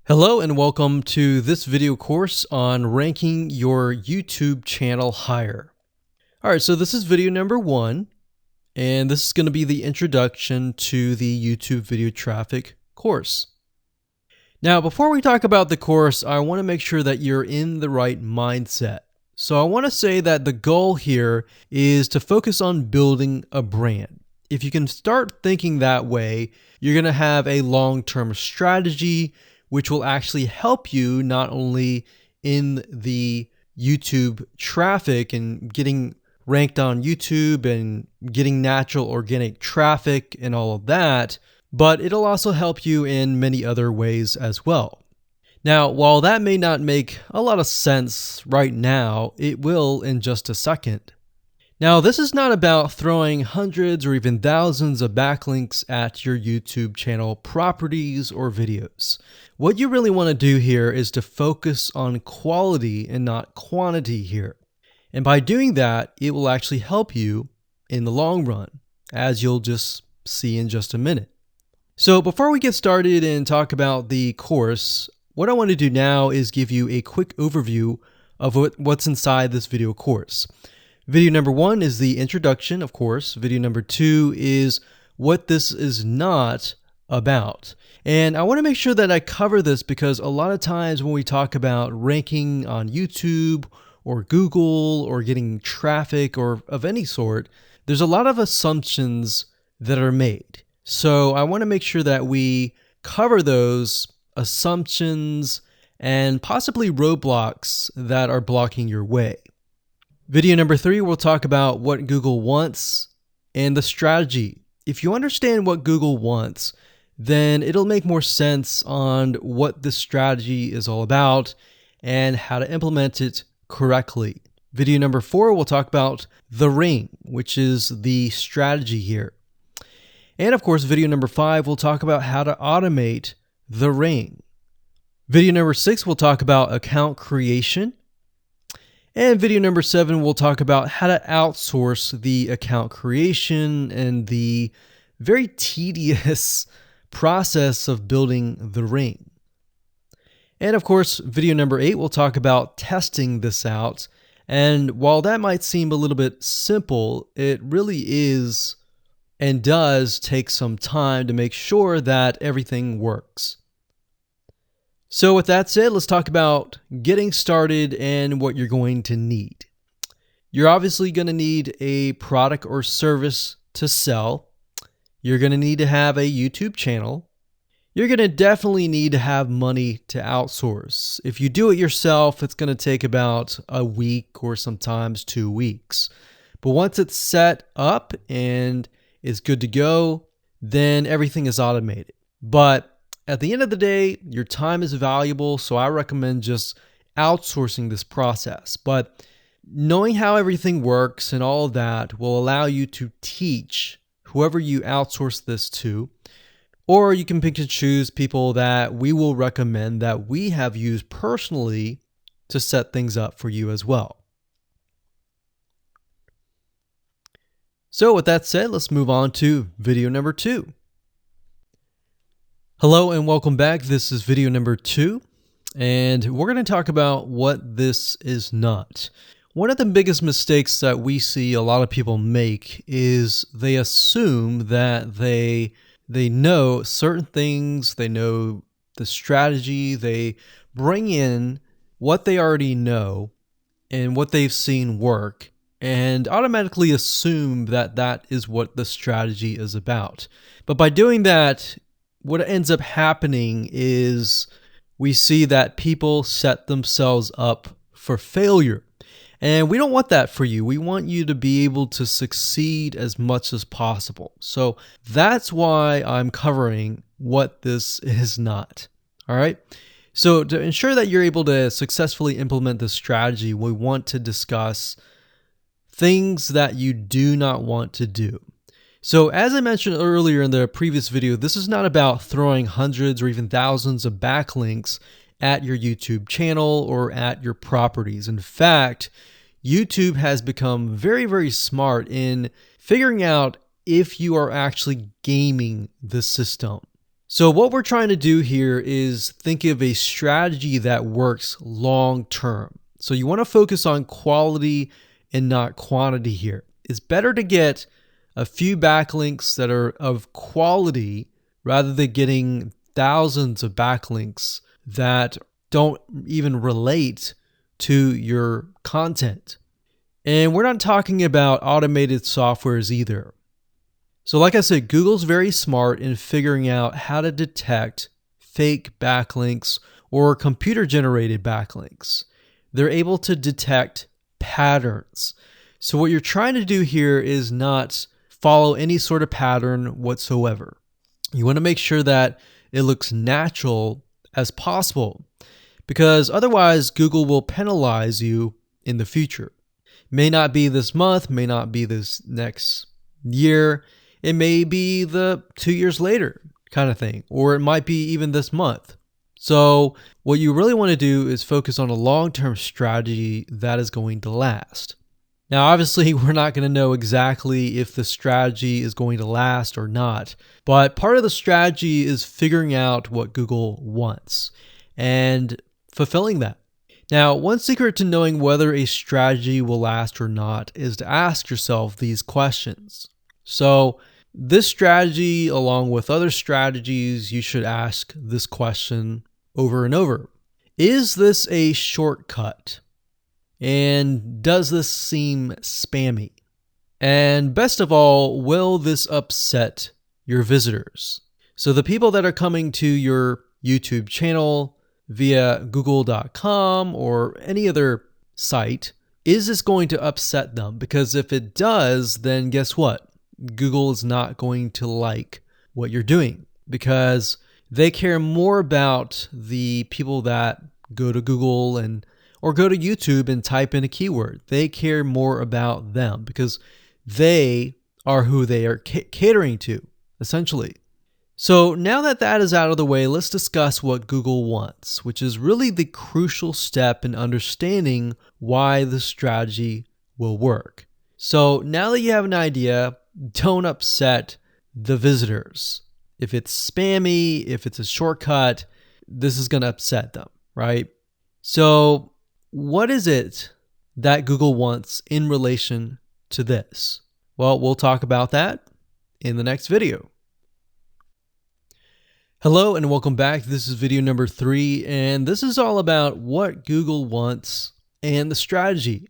Hello and welcome to this video course on ranking your YouTube channel higher. All right, so this is video number 1, and this is going to be the introduction to the YouTube video traffic course. Now, before we talk about the course, I want to make sure that you're in the right mindset. So I want to say that the goal here is to focus on building a brand. If you can start thinking that way, you're going to have a long-term strategy which will actually help you not only in the YouTube traffic and getting ranked on YouTube and getting natural organic traffic and all of that, but it'll also help you in many other ways as well. Now, while that may not make a lot of sense right now, it will in just a second. Now, this is not about throwing hundreds or even thousands of backlinks at your YouTube channel properties or videos. What you really want to do here is to focus on quality and not quantity here. And by doing that, it will actually help you in the long run, as you'll just see in just a minute. So before we get started and talk about the course, what I want to do now is give you a quick overview of what's inside this video course. Video number 1 is the introduction, of course. Video number 2 is what this is not about. And I want to make sure that I cover this because a lot of times when we talk about ranking on YouTube or Google or getting traffic or of any sort, there's a lot of assumptions that are made. So I want to make sure that we cover those assumptions and possibly roadblocks that are blocking your way. Video number 3, we'll talk about what Google wants and the strategy. If you understand what Google wants, then it'll make more sense on what this strategy is all about and how to implement it correctly. Video number 4, we'll talk about the ring, which is the strategy here. And of course, video number 5, we'll talk about how to automate the ring. Video number 6, we'll talk about account creation. And video number 7, we'll talk about how to outsource the account creation and the very tedious process of building the ring. And of course, video number 8, we'll talk about testing this out. And while that might seem a little bit simple, it really is and does take some time to make sure that everything works. So with that said, let's talk about getting started and what you're going to need. You're obviously going to need a product or service to sell. You're going to need to have a YouTube channel. You're going to definitely need to have money to outsource. If you do it yourself, it's going to take about a week or sometimes 2 weeks. But once it's set up and is good to go, then everything is automated. But at the end of the day, your time is valuable, so I recommend just outsourcing this process. But knowing how everything works and all of that will allow you to teach whoever you outsource this to, or you can pick and choose people that we will recommend that we have used personally to set things up for you as well. So with that said, let's move on to video number 2. Hello and welcome back. This is video number 2, and we're going to talk about what this is not. One of the biggest mistakes that we see a lot of people make is they assume that they know certain things, they know the strategy, they bring in what they already know and what they've seen work, and automatically assume that that is what the strategy is about. But by doing that, what ends up happening is we see that people set themselves up for failure. And we don't want that for you. We want you to be able to succeed as much as possible. So that's why I'm covering what this is not. All right. So to ensure that you're able to successfully implement this strategy, we want to discuss things that you do not want to do. So as I mentioned earlier in the previous video, this is not about throwing hundreds or even thousands of backlinks at your YouTube channel or at your properties. In fact, YouTube has become very, very smart in figuring out if you are actually gaming the system. So what we're trying to do here is think of a strategy that works long term. So you want to focus on quality and not quantity here. It's better to get a few backlinks that are of quality rather than getting thousands of backlinks that don't even relate to your content. And we're not talking about automated softwares either. So like I said, Google's very smart in figuring out how to detect fake backlinks or computer-generated backlinks. They're able to detect patterns. So what you're trying to do here is not follow any sort of pattern whatsoever. You want to make sure that it looks natural as possible, because otherwise Google will penalize you in the future. May not be this month, may not be this next year. It may be the 2 years later kind of thing, or it might be even this month. So what you really want to do is focus on a long-term strategy that is going to last. Now, obviously, we're not going to know exactly if the strategy is going to last or not, but part of the strategy is figuring out what Google wants and fulfilling that. Now, one secret to knowing whether a strategy will last or not is to ask yourself these questions. So this strategy, along with other strategies, you should ask this question over and over. Is this a shortcut? And does this seem spammy? And best of all, will this upset your visitors? So the people that are coming to your YouTube channel via google.com or any other site, is this going to upset them? Because if it does, then guess what? Google is not going to like what you're doing, because they care more about the people that go to Google or go to YouTube and type in a keyword. They care more about them because they are who they are catering to, essentially. So now that that is out of the way, let's discuss what Google wants, which is really the crucial step in understanding why the strategy will work. So now that you have an idea, don't upset the visitors. If it's spammy, if it's a shortcut, this is going to upset them, right? So what is it that Google wants in relation to this? Well, we'll talk about that in the next video. Hello and welcome back. This is video number 3, and this is all about what Google wants and the strategy.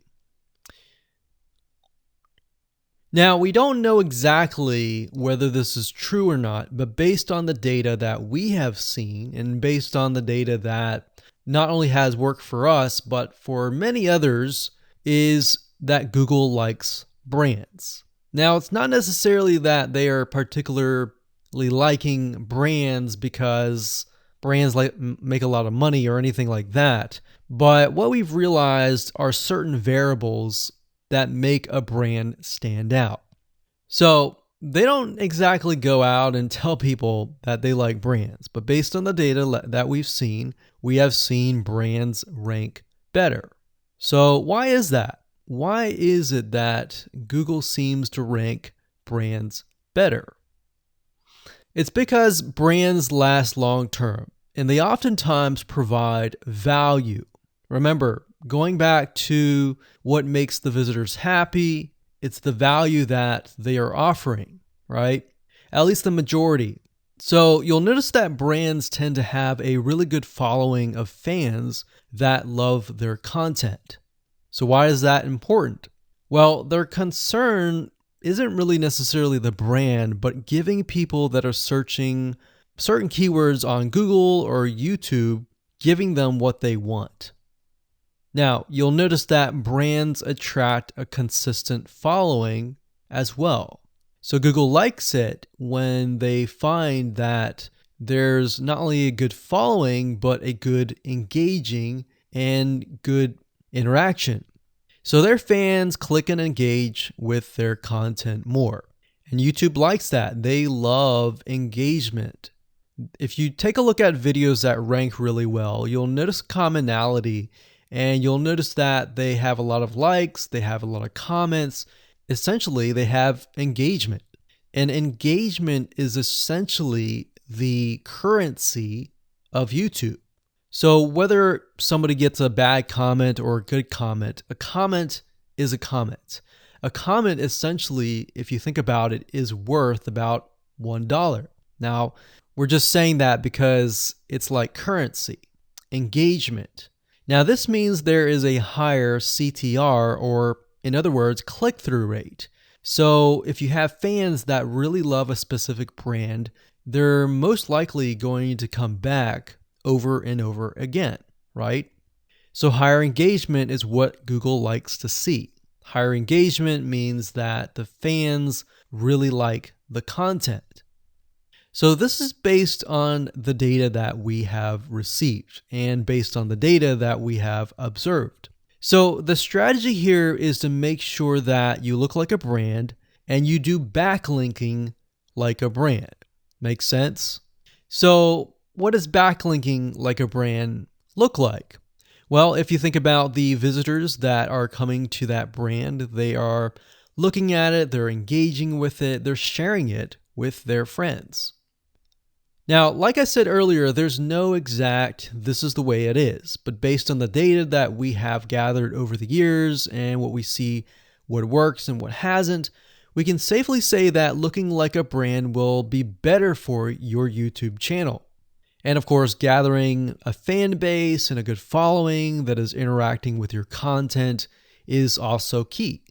Now, we don't know exactly whether this is true or not, but based on the data that we have seen and based on the data that not only has worked for us, but for many others, is that Google likes brands. Now, it's not necessarily that they are particularly liking brands because brands make a lot of money or anything like that, but what we've realized are certain variables that make a brand stand out. So they don't exactly go out and tell people that they like brands, but based on the data that we've seen, we have seen brands rank better. So why is that? Why is it that Google seems to rank brands better? It's because brands last long term, and they oftentimes provide value. Remember, going back to what makes the visitors happy, it's the value that they are offering, right? At least the majority. So you'll notice that brands tend to have a really good following of fans that love their content. So why is that important? Well, their concern isn't really necessarily the brand, but giving people that are searching certain keywords on Google or YouTube, giving them what they want. Now, you'll notice that brands attract a consistent following as well. So Google likes it when they find that there's not only a good following, but a good engaging and good interaction. So their fans click and engage with their content more. And YouTube likes that. They love engagement. If you take a look at videos that rank really well, you'll notice commonality. And you'll notice that they have a lot of likes, they have a lot of comments. Essentially, they have engagement. And engagement is essentially the currency of YouTube. So whether somebody gets a bad comment or a good comment, a comment is a comment. A comment essentially, if you think about it, is worth about $1. Now, we're just saying that because it's like currency, engagement. Now, this means there is a higher CTR, or in other words, click-through rate. So if you have fans that really love a specific brand, they're most likely going to come back over and over again, right? So higher engagement is what Google likes to see. Higher engagement means that the fans really like the content. So this is based on the data that we have received and based on the data that we have observed. So the strategy here is to make sure that you look like a brand and you do backlinking like a brand. Make sense? So what does backlinking like a brand look like? Well, if you think about the visitors that are coming to that brand, they are looking at it, they're engaging with it, they're sharing it with their friends. Now, like I said earlier, there's no exact this is the way it is, but based on the data that we have gathered over the years and what we see what works and what hasn't, we can safely say that looking like a brand will be better for your YouTube channel. And of course, gathering a fan base and a good following that is interacting with your content is also key.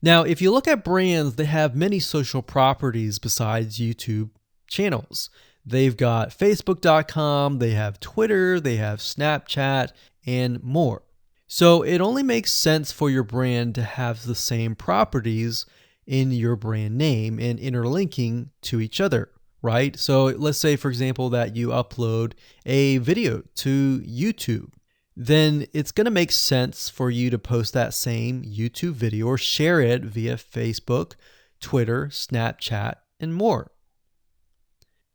Now, if you look at brands, they have many social properties besides YouTube channels. They've got Facebook.com, they have Twitter, they have Snapchat, and more. So it only makes sense for your brand to have the same properties in your brand name and interlinking to each other, right? So let's say, for example, that you upload a video to YouTube. Then it's going to make sense for you to post that same YouTube video or share it via Facebook, Twitter, Snapchat, and more.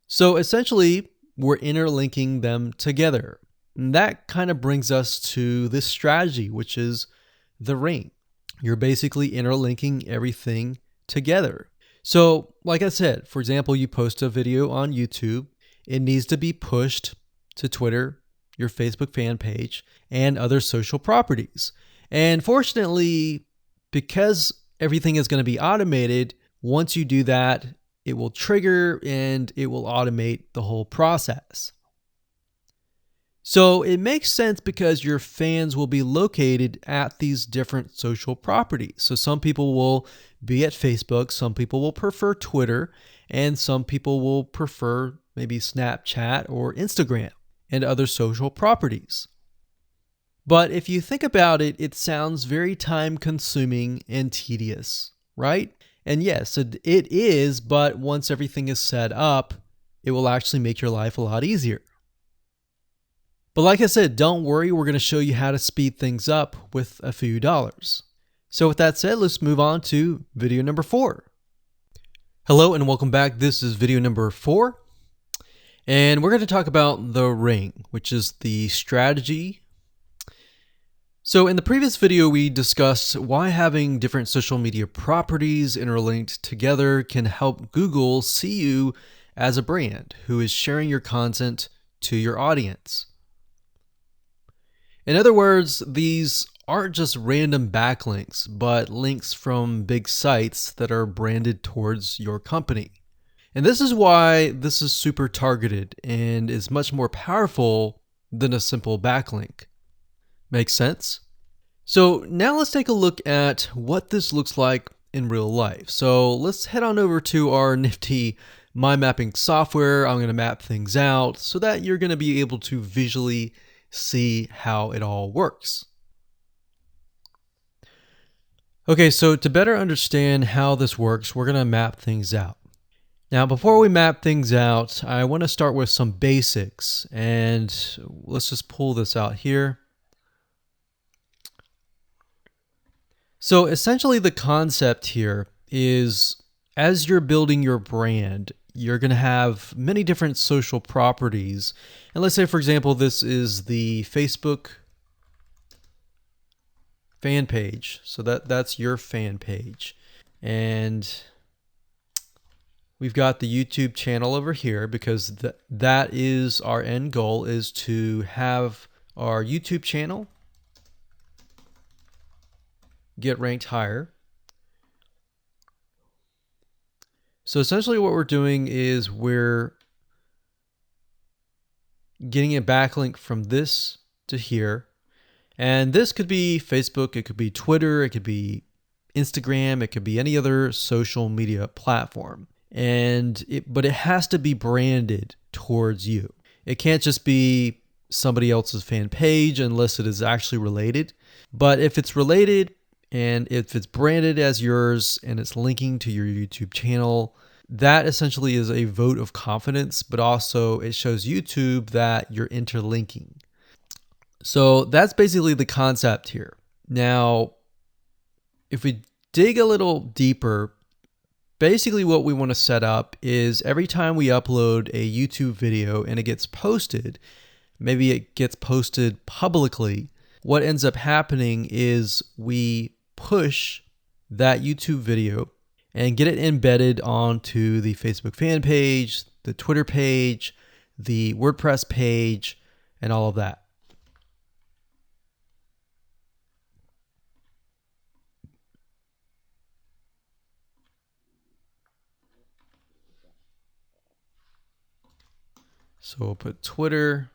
So essentially, we're interlinking them together. And that kind of brings us to this strategy, which is the ring. You're basically interlinking everything together. So like I said, for example, you post a video on YouTube, it needs to be pushed to Twitter, your Facebook fan page, and other social properties. And fortunately, because everything is going to be automated, once you do that, it will trigger and it will automate the whole process. So it makes sense because your fans will be located at these different social properties. So some people will be at Facebook, some people will prefer Twitter, and some people will prefer maybe Snapchat or Instagram and other social properties. But if you think about it, it sounds very time consuming and tedious, right? And yes, it is, but once everything is set up, it will actually make your life a lot easier. But like I said, don't worry, we're going to show you how to speed things up with a few dollars. So with that said, let's move on to video number 4. Hello and welcome back. This is video number 4. And we're going to talk about the ring, which is the strategy. So in the previous video, we discussed why having different social media properties interlinked together can help Google see you as a brand who is sharing your content to your audience. In other words, these aren't just random backlinks, but links from big sites that are branded towards your company. And this is why this is super targeted and is much more powerful than a simple backlink. Makes sense? So now let's take a look at what this looks like in real life. So let's head on over to our nifty mind mapping software. I'm going to map things out so that you're going to be able to visually see how it all works. Okay, so to better understand how this works, we're going to map things out. Now, before we map things out, I want to start with some basics, and let's just pull this out here. So essentially the concept here is as you're building your brand, you're going to have many different social properties. And let's say, for example, this is the Facebook fan page. So that's your fan page. And we've got the YouTube channel over here because that is our end goal, is to have our YouTube channel get ranked higher. So essentially what we're doing is we're getting a backlink from this to here. And this could be Facebook, it could be Twitter, it could be Instagram, it could be any other social media platform. But it has to be branded towards you. It can't just be somebody else's fan page unless it is actually related. But if it's related and if it's branded as yours and it's linking to your YouTube channel, that essentially is a vote of confidence, but also it shows YouTube that you're interlinking. So that's basically the concept here. Now, if we dig a little deeper, basically what we want to set up is every time we upload a YouTube video and it gets posted, maybe it gets posted publicly, what ends up happening is we push that YouTube video and get it embedded onto the Facebook fan page, the Twitter page, the WordPress page, and all of that. So we'll put Twitter.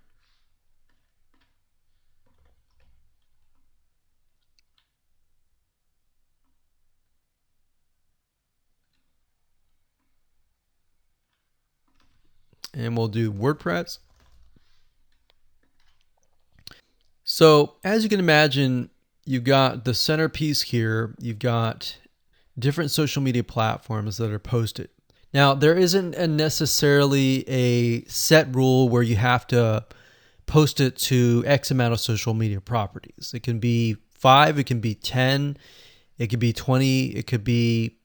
And we'll do WordPress. So as you can imagine, you've got the centerpiece here. You've got different social media platforms that are posted. Now, there isn't necessarily a set rule where you have to post it to X amount of social media properties. It can be 5, it can be 10, it could be 20, it could be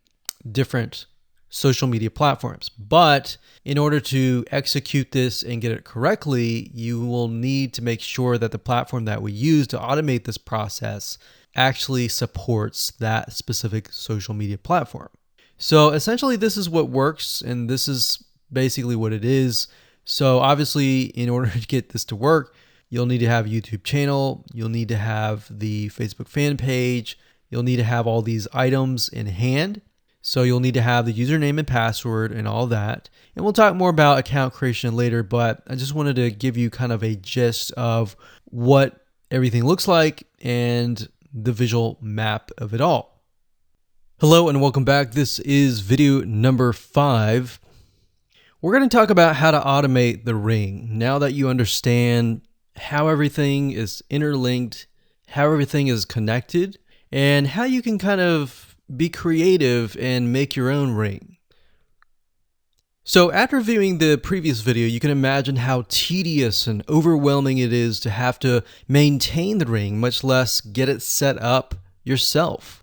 different social media platforms. But in order to execute this and get it correctly, you will need to make sure that the platform that we use to automate this process actually supports that specific social media platform. So essentially this is what works, and this is basically what it is. So obviously in order to get this to work, you'll need to have a YouTube channel, you'll need to have the Facebook fan page, you'll need to have all these items in hand. So you'll need to have the username and password and all that. And we'll talk more about account creation later, but I just wanted to give you kind of a gist of what everything looks like and the visual map of it all. Hello and welcome back. This is video number 5. We're going to talk about how to automate the ring. Now that you understand how everything is interlinked, how everything is connected, and how you can kind of be creative and make your own ring. So after viewing the previous video, you can imagine how tedious and overwhelming it is to have to maintain the ring, much less get it set up yourself.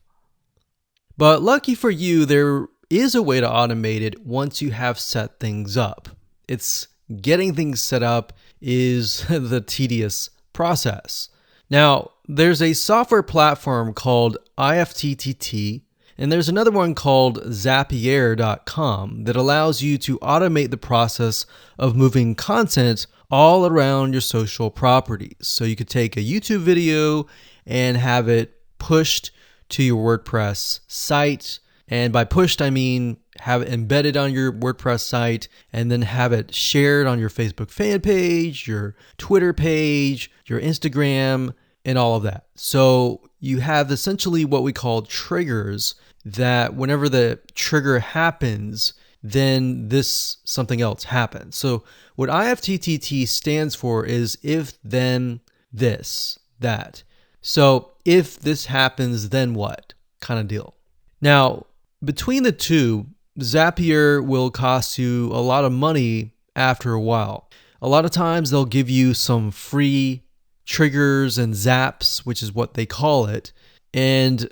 But lucky for you, there is a way to automate it once you have set things up. It's getting things set up is the tedious process. Now, there's a software platform called IFTTT, and there's another one called Zapier.com that allows you to automate the process of moving content all around your social properties. So you could take a YouTube video and have it pushed to your WordPress site. And by pushed, I mean have it embedded on your WordPress site and then have it shared on your Facebook fan page, your Twitter page, your Instagram, and all of that. So you have essentially what we call triggers that whenever the trigger happens, then something else happens. So what IFTTT stands for is if, then, this, that. So if this happens, then what kind of deal. Now, between the two, Zapier will cost you a lot of money after a while. A lot of times they'll give you some free triggers and zaps, which is what they call it. And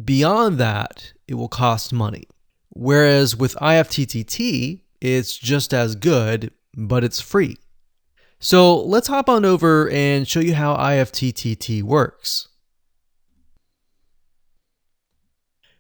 beyond that, it will cost money. Whereas with IFTTT, it's just as good, but it's free. So let's hop on over and show you how IFTTT works.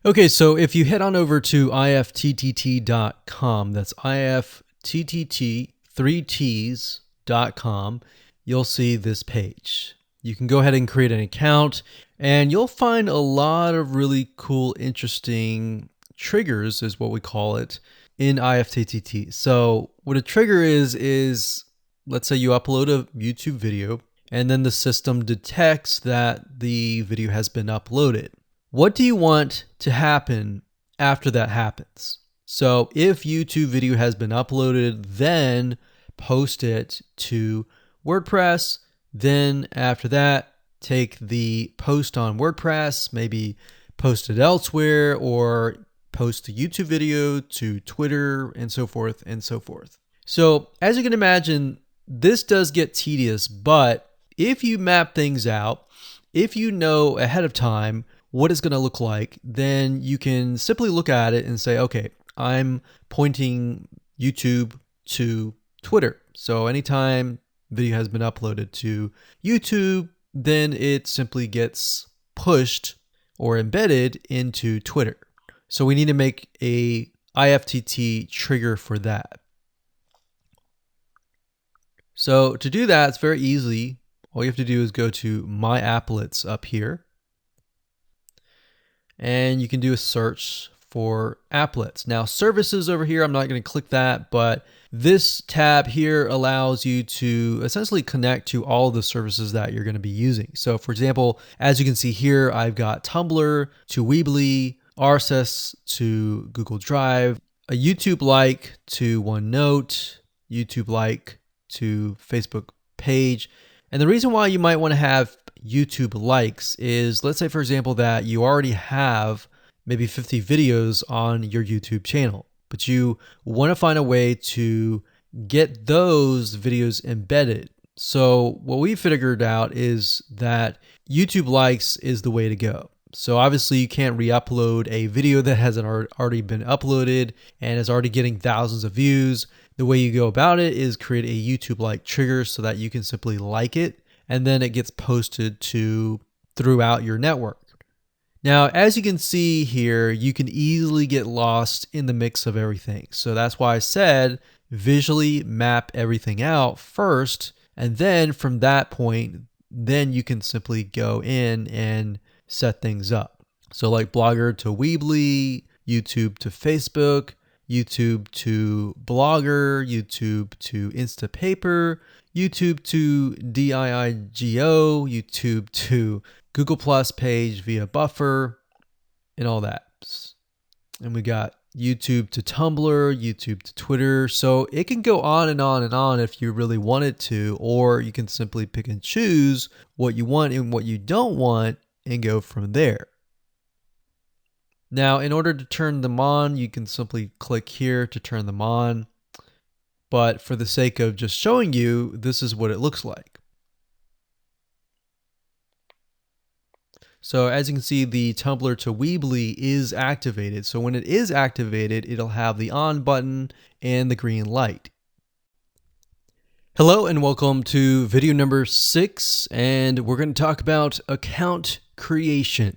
Okay, so if you head on over to ifttt.com, that's ifttt, 3ts.com, you'll see this page. You can go ahead and create an account, and you'll find a lot of really cool, interesting triggers, is what we call it, in ifttt. So what a trigger is let's say you upload a YouTube video, and then the system detects that the video has been uploaded. What do you want to happen after that happens? So if YouTube video has been uploaded, then post it to WordPress. Then after that, take the post on WordPress, maybe post it elsewhere, or post the YouTube video to Twitter, and so forth and so forth. So as you can imagine, this does get tedious, but if you map things out, if you know ahead of time what it's going to look like, then you can simply look at it and say, okay, I'm pointing YouTube to Twitter. So anytime video has been uploaded to YouTube, then it simply gets pushed or embedded into Twitter. So we need to make a IFTTT trigger for that. So to do that, it's very easy. All you have to do is go to My Applets up here, and you can do a search for applets. Now services over here, I'm not going to click that, but this tab here allows you to essentially connect to all the services that you're going to be using. So for example, as you can see here, I've got Tumblr to Weebly, RSS to Google Drive, a YouTube like to OneNote, YouTube like to Facebook page. And the reason why you might want to have YouTube likes is, let's say for example that you already have maybe 50 videos on your YouTube channel, but you want to find a way to get those videos embedded. So what we figured out is that YouTube likes is the way to go. So obviously you can't re-upload a video that hasn't already been uploaded and is already getting thousands of views. The way you go about it is create a YouTube like trigger so that you can simply like it, and then it gets posted to throughout your network. Now, as you can see here, you can easily get lost in the mix of everything. So that's why I said visually map everything out first, and then from that point, then you can simply go in and set things up. So like Blogger to Weebly, YouTube to Facebook, YouTube to Blogger, YouTube to Instapaper, YouTube to DIIGO, YouTube to Google Plus page via Buffer, and all that. And we got YouTube to Tumblr, YouTube to Twitter. So it can go on and on and on if you really want it to, or you can simply pick and choose what you want and what you don't want and go from there. Now, in order to turn them on, you can simply click here to turn them on. But for the sake of just showing you, this is what it looks like. So as you can see, the Tumblr to Weebly is activated. So when it is activated, it'll have the on button and the green light. Hello and welcome to video number 6, and we're going to talk about account creation.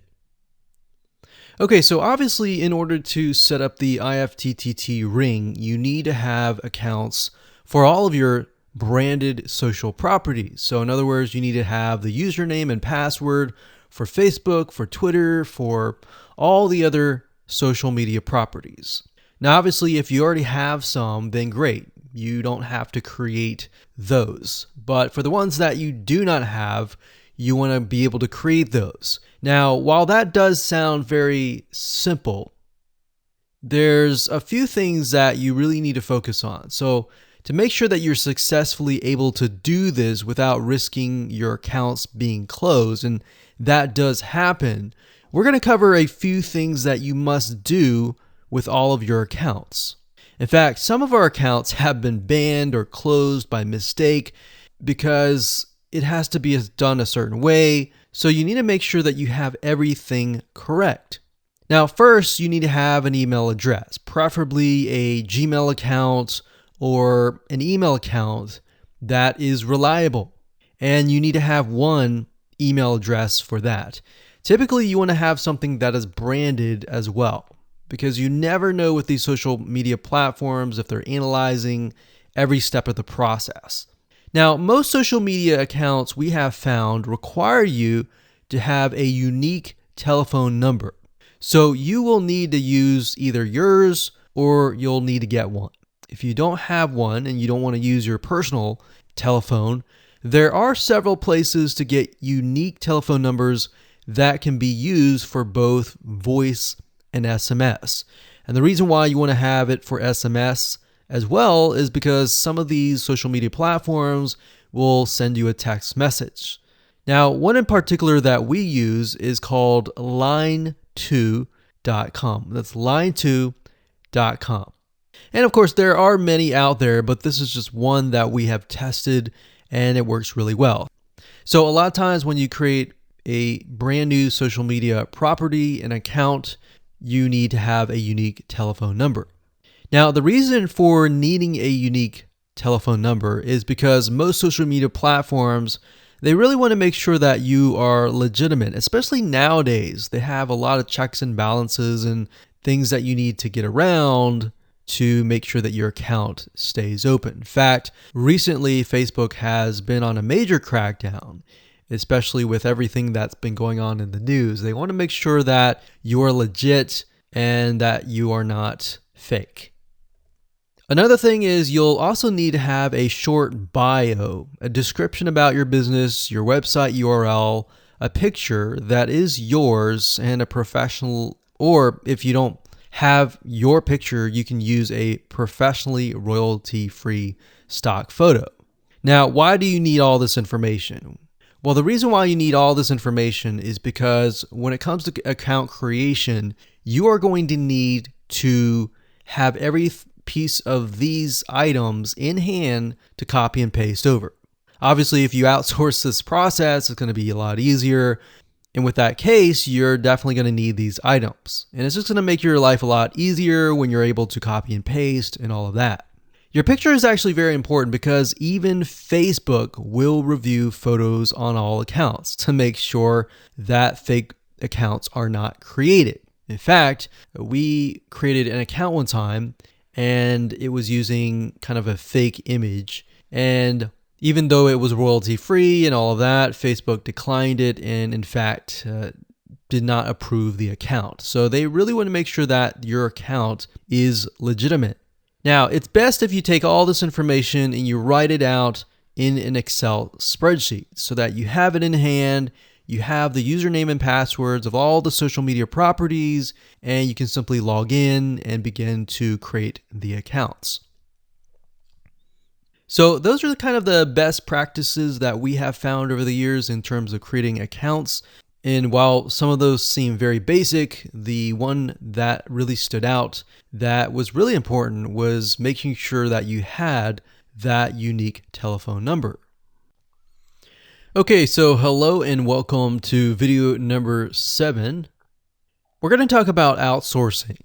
Okay, so obviously in order to set up the IFTTT ring, you need to have accounts for all of your branded social properties. So in other words, you need to have the username and password for Facebook, for Twitter, for all the other social media properties. Now, obviously, if you already have some, then great. You don't have to create those. But for the ones that you do not have, you want to be able to create those. Now, while that does sound very simple, there's a few things that you really need to focus on. So to make sure that you're successfully able to do this without risking your accounts being closed, and that does happen, we're going to cover a few things that you must do with all of your accounts. In fact, some of our accounts have been banned or closed by mistake because it has to be done a certain way. So you need to make sure that you have everything correct. Now, first, you need to have an email address, preferably a Gmail account or an email account that is reliable. And you need to have one email address for that. Typically, you want to have something that is branded as well, because you never know with these social media platforms if they're analyzing every step of the process. Now, most social media accounts we have found require you to have a unique telephone number. So you will need to use either yours or you'll need to get one. If you don't have one and you don't want to use your personal telephone, there are several places to get unique telephone numbers that can be used for both voice and SMS. And the reason why you want to have it for SMS as well is because some of these social media platforms will send you a text message. Now, one in particular that we use is called line2.com. That's line2.com. And of course, there are many out there, but this is just one that we have tested and it works really well. So a lot of times when you create a brand new social media property, an account, you need to have a unique telephone number. Now, the reason for needing a unique telephone number is because most social media platforms, they really want to make sure that you are legitimate, especially nowadays. They have a lot of checks and balances and things that you need to get around to make sure that your account stays open. In fact, recently Facebook has been on a major crackdown, especially with everything that's been going on in the news. They want to make sure that you are legit and that you are not fake. Another thing is you'll also need to have a short bio, a description about your business, your website URL, a picture that is yours, and a professional, or if you don't have your picture, you can use a professionally royalty-free stock photo. Now, why do you need all this information? Well, the reason why you need all this information is because when it comes to account creation, you are going to need to have every piece of these items in hand to copy and paste over. Obviously, if you outsource this process, it's going to be a lot easier. And with that case, you're definitely going to need these items. And it's just going to make your life a lot easier when you're able to copy and paste and all of that. Your picture is actually very important because even Facebook will review photos on all accounts to make sure that fake accounts are not created. In fact, we created an account one time and it was using kind of a fake image. And even though it was royalty free and all of that, Facebook declined it and in fact did not approve the account. So they really want to make sure that your account is legitimate. Now, it's best if you take all this information and you write it out in an Excel spreadsheet so that you have it in hand, you have the username and passwords of all the social media properties, and you can simply log in and begin to create the accounts. So those are kind of the best practices that we have found over the years in terms of creating accounts. And while some of those seem very basic, the one that really stood out that was really important was making sure that you had that unique telephone number. Okay, so hello and welcome to video number 7. We're going to talk about outsourcing.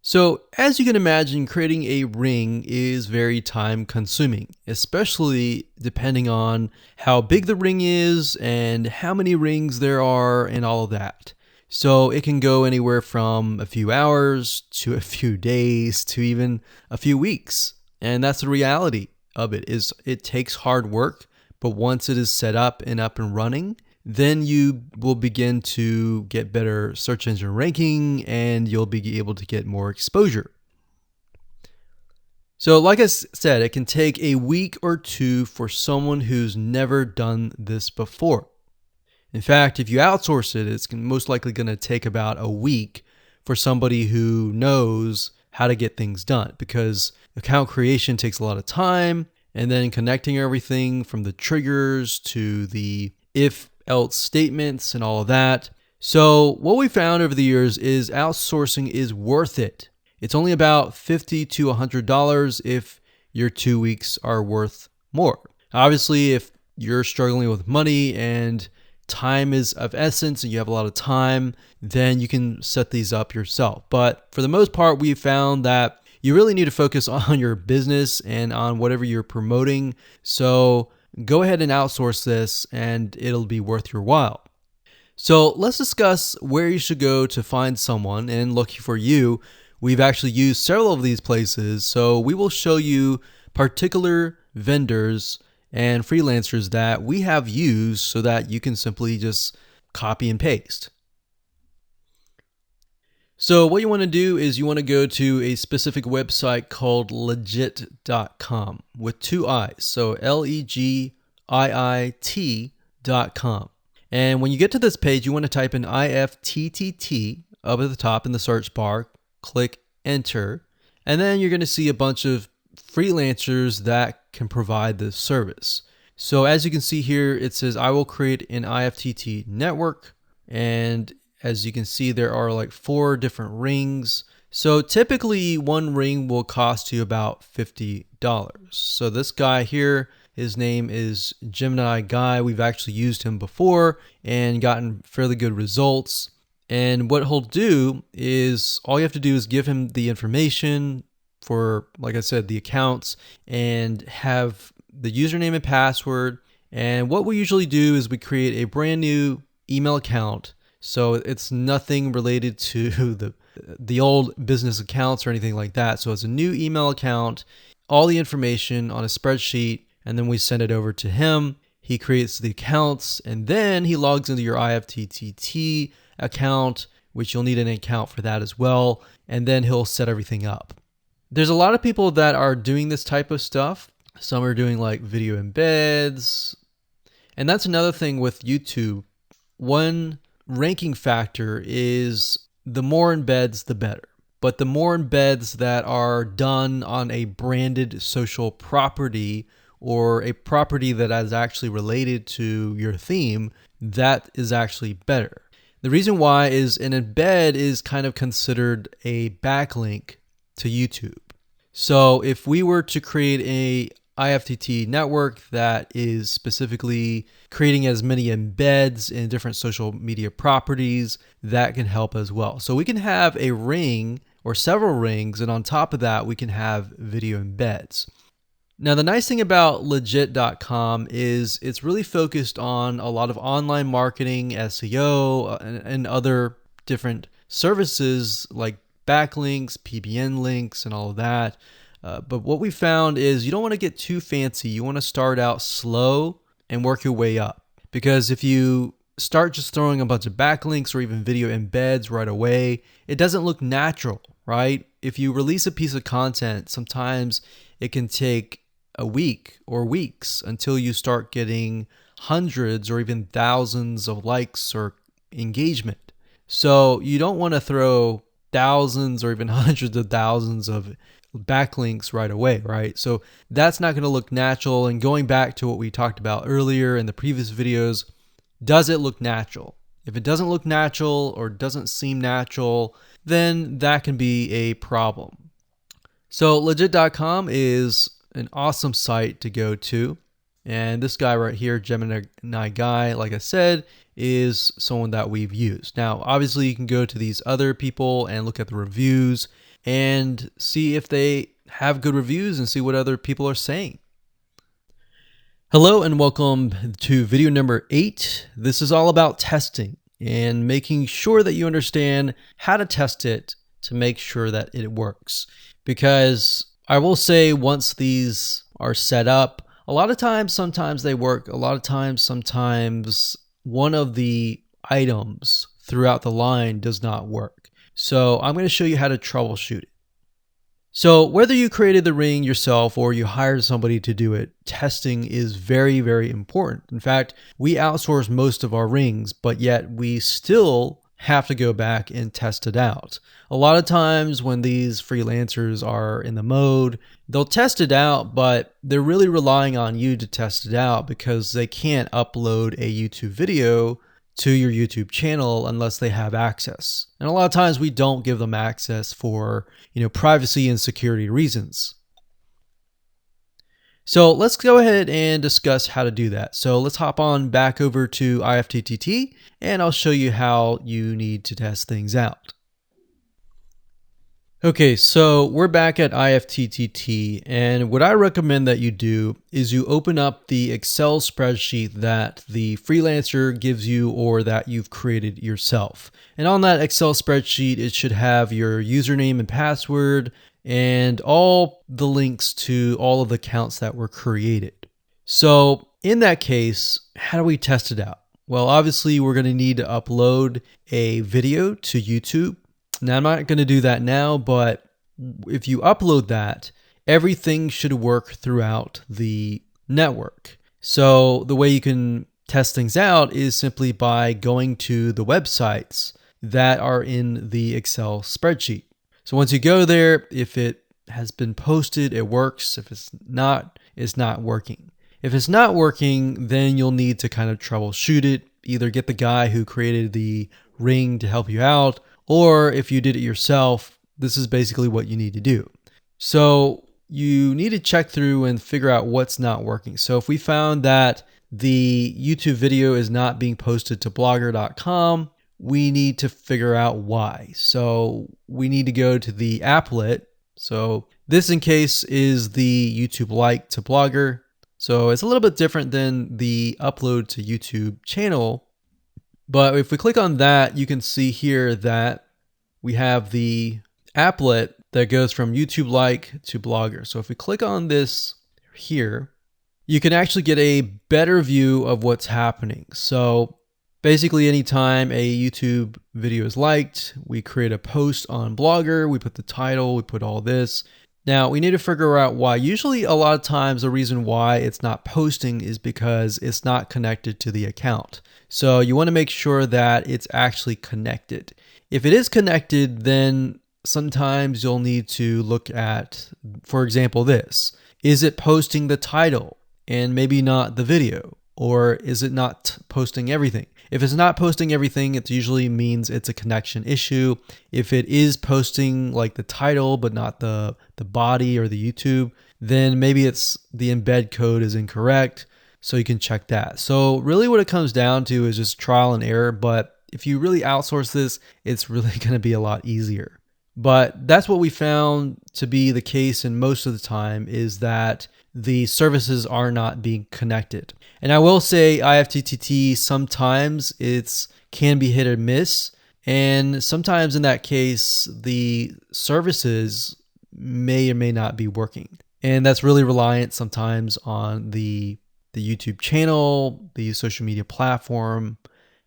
So as you can imagine, creating a ring is very time consuming, especially depending on how big the ring is and how many rings there are and all of that. So it can go anywhere from a few hours to a few days to even a few weeks. And that's the reality of it, is it takes hard work, but once it is set up and running, then you will begin to get better search engine ranking and you'll be able to get more exposure. So like I said, it can take a week or two for someone who's never done this before. In fact, if you outsource it, it's most likely going to take about a week for somebody who knows how to get things done, because account creation takes a lot of time, and then connecting everything from the triggers to the if else statements and all of that. So what we found over the years is outsourcing is worth it. It's only about $50 to $100 if your 2 weeks are worth more. Obviously, if you're struggling with money and time is of essence and you have a lot of time, then you can set these up yourself. But for the most part, we found that you really need to focus on your business and on whatever you're promoting. So go ahead and outsource this and it'll be worth your while. So let's discuss where you should go to find someone, and lucky for you, we've actually used several of these places, so we will show you particular vendors and freelancers that we have used so that you can simply just copy and paste. So what you want to do is you want to go to a specific website called legit.com with two I's, so LEGIIT.com. And when you get to this page, you want to type in IFTTT up at the top in the search bar, click enter, and then you're going to see a bunch of freelancers that can provide this service. So as you can see here, it says I will create an IFTT network, and as you can see, there are like 4 different rings. So typically one ring will cost you about $50. So this guy here, his name is Gemini Guy. We've actually used him before and gotten fairly good results. And what he'll do is all you have to do is give him the information for, like I said, the accounts, and have the username and password. And what we usually do is we create a brand new email account. So it's nothing related to the old business accounts or anything like that. So it's a new email account, all the information on a spreadsheet, and then we send it over to him. He creates the accounts, and then he logs into your IFTTT account, which you'll need an account for that as well, and then he'll set everything up. There's a lot of people that are doing this type of stuff. Some are doing like video embeds, and that's another thing with YouTube. One ranking factor is the more embeds, the better. But the more embeds that are done on a branded social property or a property that is actually related to your theme, that is actually better. The reason why is an embed is kind of considered a backlink to YouTube. So if we were to create a IFTT network that is specifically creating as many embeds in different social media properties, that can help as well. So we can have a ring or several rings, and on top of that, we can have video embeds. Now, the nice thing about legit.com is it's really focused on a lot of online marketing, SEO, and other different services like backlinks, PBN links, and all of that. But what we found is you don't want to get too fancy. You want to start out slow and work your way up. Because if you start just throwing a bunch of backlinks or even video embeds right away, it doesn't look natural, right? If you release a piece of content, sometimes it can take a week or weeks until you start getting hundreds or even thousands of likes or engagement. So you don't want to throw thousands or even hundreds of thousands of backlinks right away, right? So that's not going to look natural. And going back to what we talked about earlier in the previous videos, does it look natural? If it doesn't look natural or doesn't seem natural, then that can be a problem. So legit.com is an awesome site to go to. And this guy right here, Gemini Guy, like I said, is someone that we've used. Now, obviously, you can go to these other people and look at the reviews and see if they have good reviews and see what other people are saying. Hello and welcome to video number 8. This is all about testing and making sure that you understand how to test it to make sure that it works. Because I will say, once these are set up, a lot of times, sometimes they work. A lot of times, sometimes one of the items throughout the line does not work. So I'm going to show you how to troubleshoot it. So whether you created the ring yourself or you hired somebody to do it, testing is very, very important. In fact, we outsource most of our rings, but yet we still have to go back and test it out. A lot of times when these freelancers are in the mode, they'll test it out, but they're really relying on you to test it out because they can't upload a YouTube video to your YouTube channel unless they have access. And a lot of times we don't give them access for, privacy and security reasons. So let's go ahead and discuss how to do that. So let's hop on back over to IFTTT and I'll show you how you need to test things out. Okay, so we're back at IFTTT, and what I recommend that you do is you open up the Excel spreadsheet that the freelancer gives you or that you've created yourself. And on that Excel spreadsheet, it should have your username and password and all the links to all of the accounts that were created. So in that case, how do we test it out? Well, obviously, we're going to need to upload a video to YouTube. Now, I'm not going to do that now, but if you upload that, everything should work throughout the network. So the way you can test things out is simply by going to the websites that are in the Excel spreadsheet. So once you go there, if it has been posted, it works. If it's not working. If it's not working, then you'll need to kind of troubleshoot it. Either get the guy who created the ring to help you out, or if you did it yourself, this is basically what you need to do. So you need to check through and figure out what's not working. So if we found that the YouTube video is not being posted to blogger.com, we need to figure out why. So we need to go to the applet. So this in case is the YouTube like to Blogger. So it's a little bit different than the upload to YouTube channel. But if we click on that, you can see here that we have the applet that goes from YouTube like to Blogger. So if we click on this here, you can actually get a better view of what's happening. So basically anytime a YouTube video is liked, we create a post on Blogger, we put the title, we put all this. Now we need to figure out why. Usually a lot of times the reason why it's not posting is because it's not connected to the account. So you want to make sure that it's actually connected. If it is connected, then sometimes you'll need to look at, for example, this. Is it posting the title and maybe not the video? Or is it not posting everything? If it's not posting everything, it usually means it's a connection issue. If it is posting like the title, but not the body or the YouTube, then maybe it's the embed code is incorrect. So you can check that. So really what it comes down to is just trial and error. But if you really outsource this, it's really going to be a lot easier. But that's what we found to be the case in most of the time, is that the services are not being connected. And I will say IFTTT, sometimes it's can be hit or miss. And sometimes in that case, the services may or may not be working. And that's really reliant sometimes on the YouTube channel, the social media platform,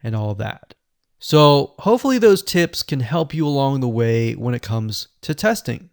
and all of that. So hopefully those tips can help you along the way when it comes to testing.